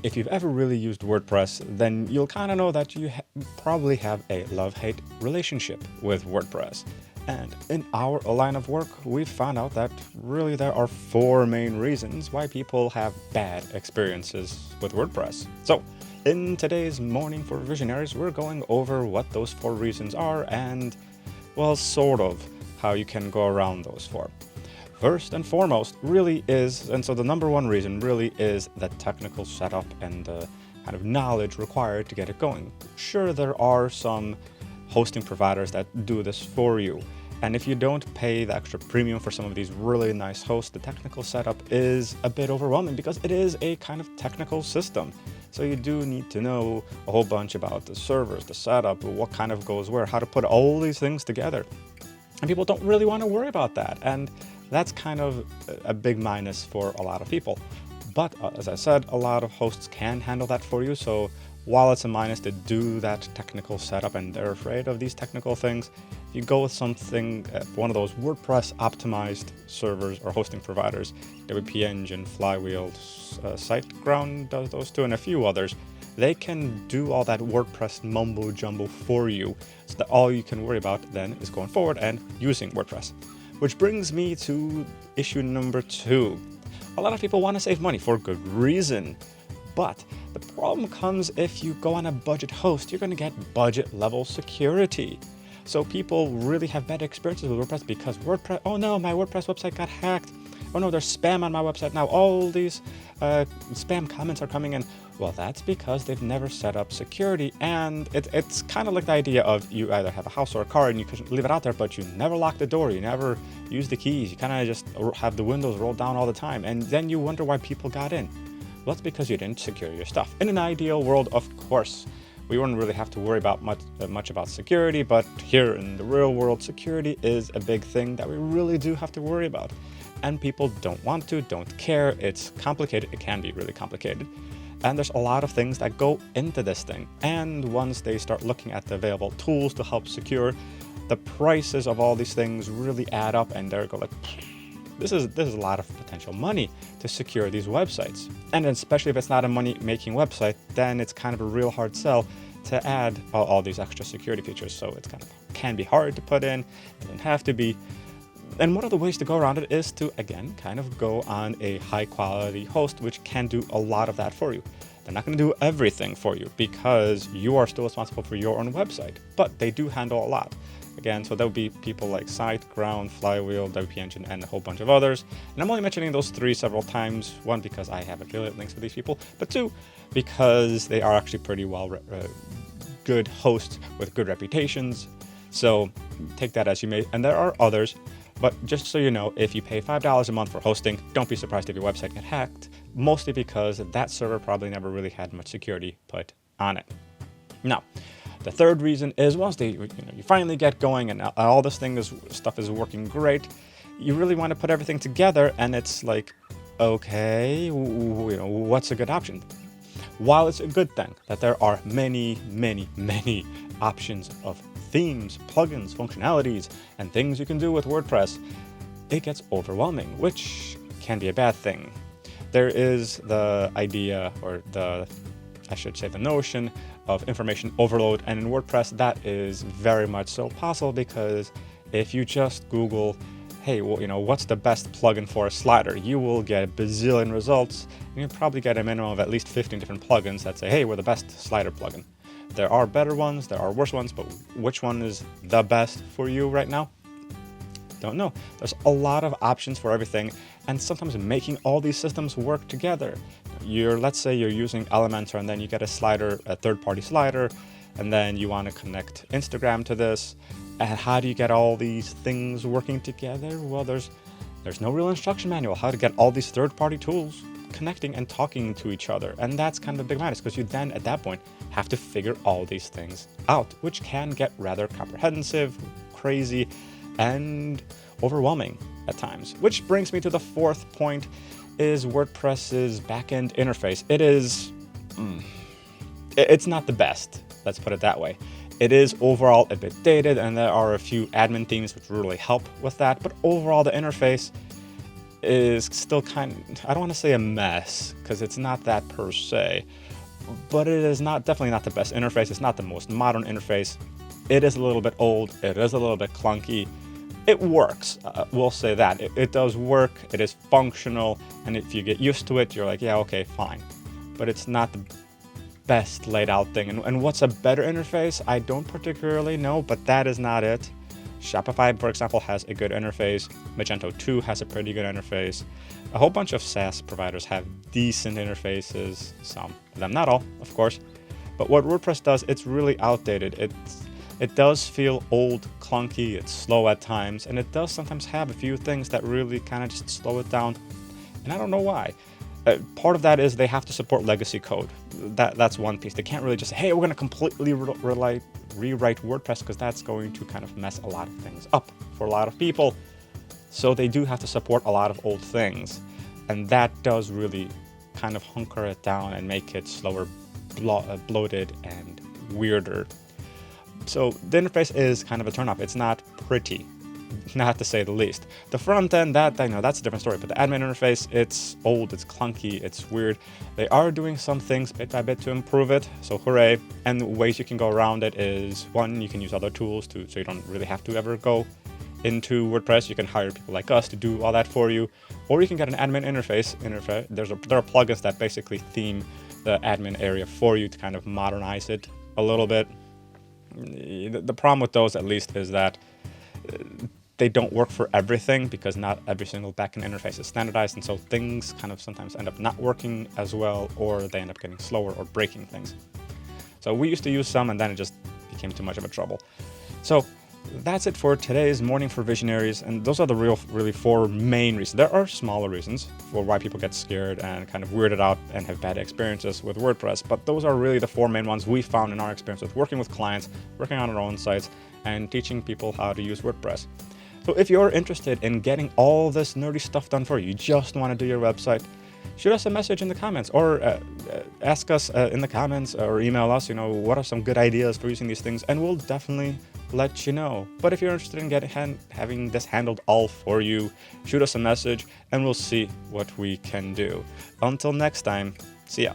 If you've ever really used WordPress, then you'll kind of know that you probably have a love-hate relationship with WordPress. And in our line of work, we've found out that really there are 4 main reasons why people have bad experiences with WordPress. So, in today's Morning for Visionaries, we're going over what those 4 reasons are and, well, sort of how you can go around those 4. First and foremost really is, and so the number 1 reason really is the technical setup and the kind of knowledge required to get it going. Sure, there are some hosting providers that do this for you. And if you don't pay the extra premium for some of these really nice hosts, the technical setup is a bit overwhelming because it is a kind of technical system. So you do need to know a whole bunch about the servers, the setup, what kind of goes where, how to put all these things together. And people don't really want to worry about that. And that's kind of a big minus for a lot of people. But as I said, a lot of hosts can handle that for you. So while it's a minus to do that technical setup and they're afraid of these technical things, if you go with something, one of those WordPress optimized servers or hosting providers, WP Engine, Flywheel, SiteGround does those too, and a few others, they can do all that WordPress mumbo jumbo for you, so that all you can worry about then is going forward and using WordPress. Which brings me to issue number 2. A lot of people want to save money for good reason, but the problem comes if you go on a budget host, you're going to get budget level security. So people really have bad experiences with WordPress because WordPress, oh no, my WordPress website got hacked. Oh no, there's spam on my website now. All these spam comments are coming in. Well, that's because they've never set up security. And it's kind of like the idea of you either have a house or a car and you can leave it out there, but you never lock the door. You never use the keys. You kind of just have the windows rolled down all the time. And then you wonder why people got in. Well, that's because you didn't secure your stuff. In an ideal world, of course, we wouldn't really have to worry about much about security. But here in the real world, security is a big thing that we really do have to worry about. And people don't want to, don't care. It's complicated. It can be really complicated. And there's a lot of things that go into this thing. And once they start looking at the available tools to help secure, the prices of all these things really add up and they're like, this is a lot of potential money to secure these websites. And especially if it's not a money-making website, then it's kind of a real hard sell to add all these extra security features. So it's kind of can be hard to put in, it doesn't have to be. And one of the ways to go around it is to, again, kind of go on a high-quality host, which can do a lot of that for you. They're not going to do everything for you because you are still responsible for your own website, but they do handle a lot. Again, so there will be people like SiteGround, Flywheel, WP Engine, and a whole bunch of others. And I'm only mentioning those 3 several times. 1, because I have affiliate links for these people, but 2, because they are actually pretty good hosts with good reputations. So take that as you may. And there are others. But just so you know, if you pay $5 a month for hosting, don't be surprised if your website gets hacked, mostly because that server probably never really had much security put on it. Now, the third reason is once you finally get going and all this stuff is working great, you really want to put everything together, and it's like, okay, what's a good option? While it's a good thing that there are many, many, many options of themes, plugins, functionalities, and things you can do with WordPress, it gets overwhelming, which can be a bad thing. There is the idea, or the notion of information overload, and in WordPress that is very much so possible because if you just Google, hey, what's the best plugin for a slider, you will get a bazillion results, and you'll probably get a minimum of at least 15 different plugins that say, hey, we're the best slider plugin. There are better ones, there are worse ones, but which one is the best for you right now? Don't know. There's a lot of options for everything, and sometimes making all these systems work together. Let's say you're using Elementor, and then you get a third-party slider, and then you want to connect Instagram to this. And how do you get all these things working together? Well, there's no real instruction manual how to get all these third-party tools connecting and talking to each other. And that's kind of a big minus because you then, at that point, have to figure all these things out, which can get rather comprehensive, crazy, and overwhelming at times. Which brings me to the 4th point, is WordPress's backend interface. It's not the best, let's put it that way. It is overall a bit dated, and there are a few admin themes which really help with that, but overall the interface is still I don't want to say a mess, because it's not that per se, but it is definitely not the best interface. It's not the most modern interface. It is a little bit old. It is a little bit clunky. It works. We'll say that. It does work. It is functional. And if you get used to it, you're like, yeah, okay, fine. But it's not the best laid out thing. And what's a better interface? I don't particularly know, but that is not it. Shopify, for example, has a good interface. Magento 2 has a pretty good interface. A whole bunch of SaaS providers have decent interfaces. Some of them, not all, of course. But what WordPress does, it's really outdated. It does feel old, clunky, it's slow at times, and it does sometimes have a few things that really kind of just slow it down. And I don't know why. Part of that is they have to support legacy code. That's one piece. They can't really just say, hey, we're going to completely rewrite WordPress, because that's going to kind of mess a lot of things up for a lot of people. So they do have to support a lot of old things. And that does really kind of hunker it down and make it slower, bloated, and weirder. So the interface is kind of a turnoff. It's not pretty, not to say the least. The front end, that's a different story. But the admin interface, it's old, it's clunky, it's weird. They are doing some things bit by bit to improve it, so hooray. And the ways you can go around it is, one, you can use other tools so you don't really have to ever go into WordPress. You can hire people like us to do all that for you, or you can get an admin interface. There are plugins that basically theme the admin area for you to kind of modernize it a little bit. The problem with those, at least, is that they don't work for everything, because not every single backend interface is standardized, and so things kind of sometimes end up not working as well, or they end up getting slower or breaking things. So we used to use some, and then it just became too much of a trouble. So that's it for today's Morning for Visionaries, and those are the really four main reasons. There are smaller reasons for why people get scared and kind of weirded out and have bad experiences with WordPress, but those are really the four main ones we found in our experience with working with clients, working on our own sites, and teaching people how to use WordPress. So if you're interested in getting all this nerdy stuff done for you, you just want to do your website, shoot us a message in the comments, or ask us in the comments, or email us, what are some good ideas for using these things, and we'll definitely let you know. But if you're interested in having this handled all for you, shoot us a message, and we'll see what we can do. Until next time, see ya.